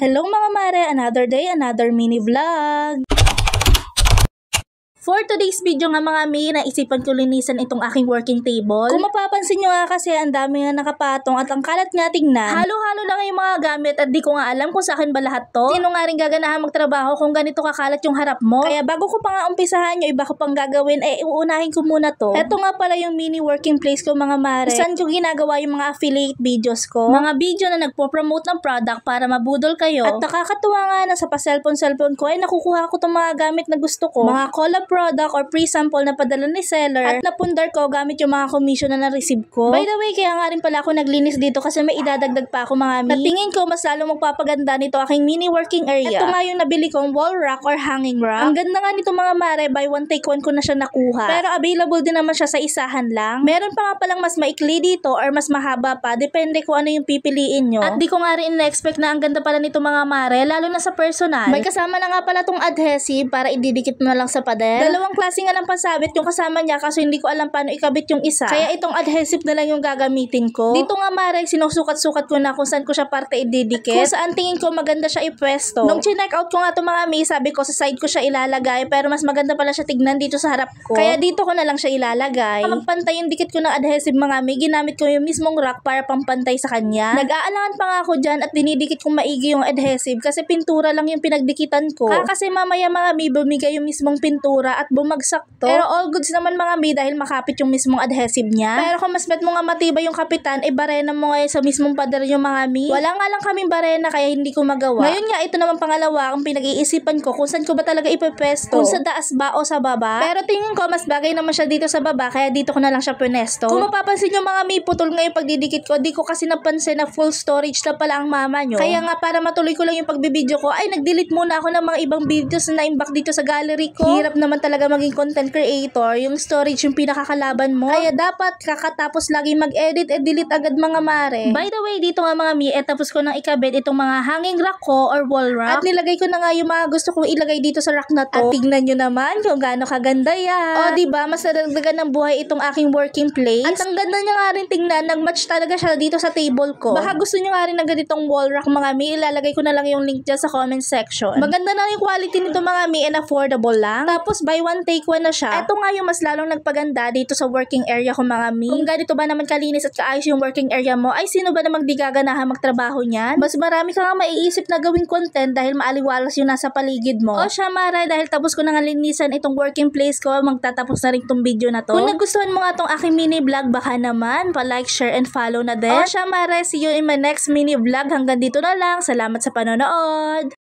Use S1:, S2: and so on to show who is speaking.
S1: Hello mga mare, another day, another mini vlog. For today's video nga mga mi, naisipan ko linisan itong aking working table. Kung mapapansin nyo nga kasi ang dami nga nakapatong at ang kalat nga tingnan. Halo-halo lang yung mga gamit at di ko nga alam kung sa akin ba lahat to. Sino nga rin gaganahan magtrabaho kung ganito kakalat yung harap mo? Kaya bago ko pa nga umpisahan yung iba ko pang gagawin, uunahin ko muna to. Ito nga pala yung mini working place ko mga mare. Saan ko ginagawa yung mga affiliate videos ko. Mga video na nagpo-promote ng product para mabudol kayo. At nakakatuwa nga na sa pa-cellphone ko ay nakukuha ko tong mga gamit na gusto ko. Mga collab product or pre-sample na padala ni seller at napundar ko gamit yung mga commission na na-receive ko. By the way, kaya nga rin pala ako naglinis dito kasi may idadagdag pa ako mga mi. At tingin ko mas lalo magpapaganda nito aking mini working area. Ito nga yung nabili kong wall rack or hanging rack. Ang ganda nga nito mga mare, buy one take one ko na siya nakuha. Pero available din naman siya sa isahan lang. Meron pa nga palang mas maikli dito or mas mahaba pa, depende kung ano yung pipiliin nyo. At di ko nga rin na-expect na ang ganda pala nito mga mare, lalo na sa personal. May kasama na nga pala tong adhesive para ididikit mo na lang sa pader. Dalawang klase nga ng pasabit yung kasama niya kaso hindi ko alam paano ikabit yung isa. Kaya itong adhesive na lang yung gagamitin ko. Dito nga mare, sinusukat-sukat ko na kung saan ko siya parte ididikit. Kung saan tingin ko maganda siya ipwesto. Nung chinek out ko nga itong mga mi, sabi ko sa side ko siya ilalagay pero mas maganda pala siya tignan dito sa harap ko. Kaya dito ko na lang siya ilalagay. Magpantay yung dikit ko ng adhesive mga mi, ginamit ko yung mismong rack para pampantay sa kanya. Nag-aalangan pa nga ako dyan at dinidikit kong maigi yung adhesive kasi pintura lang yung pinagdikitan ko. Kasi mamaya mga mi, bumigay yung mismong pintura at bumagsak to. Pero all goods naman mga mi dahil makapit yung mismong adhesive niya. Pero kung mas bet mo nga matibay yung kapitan, barena mo ngayon sa mismong pader yung mga mi. Wala nga lang kaming barena kaya hindi ko magawa. Ngayon nga ito naman pangalawa ang pinag-iisipan ko kung saan ko ba talaga ipepesto. Kung sa taas ba o sa baba. Pero tingin ko mas bagay naman siya dito sa baba kaya dito ko na lang siya punesto. Kung mapapansin yung mga mi, putol nga yung pagdidikit ko. Di ko kasi napansin na full storage na pala ang mama nyo. Kaya nga para matuloy ko lang yung pagbibideo ko ay nag-delete muna ako ng mga ibang videos na na-imbak dito sa gallery ko. Hirap naman talaga maging content creator, yung storage yung pinakakalaban mo. Kaya dapat kakatapos lagi mag-edit, delete agad mga mare. By the way, dito nga mga mi, tapos ko nang ikabit itong mga hanging rack ko or wall rack. At nilagay ko na nga yung mga gusto kong ilagay dito sa rack na to. At tignan nyo naman kung gaano kaganda yan. O diba, mas nadagdagan ng buhay itong aking working place. At ang ganda niya nga rin tingnan, nag-match talaga siya dito sa table ko. Baka gusto nyo nga rin ng ganitong wall rack mga mi, ilalagay ko na lang yung link dyan sa comment section. Maganda na yung quality nito mga mi and affordable lang. Tapos buy one take one na siya. Ito nga yung mas lalong nagpaganda dito sa working area ko mga mi. Kung ganito ba naman kalinis at kaayos yung working area mo, ay sino ba namang di gaganahan magtrabaho niyan? Mas marami ka nga maiisip na gawing content dahil maaliwalas yung nasa paligid mo. O siya mara, dahil tapos ko na nga linisan itong working place ko, magtatapos na rin itong video na to. Kung nagustuhan mo nga itong aking mini vlog, baka naman pa-like, share, and follow na din. O siya mara, see you in my next mini vlog. Hanggang dito na lang. Salamat sa panonood!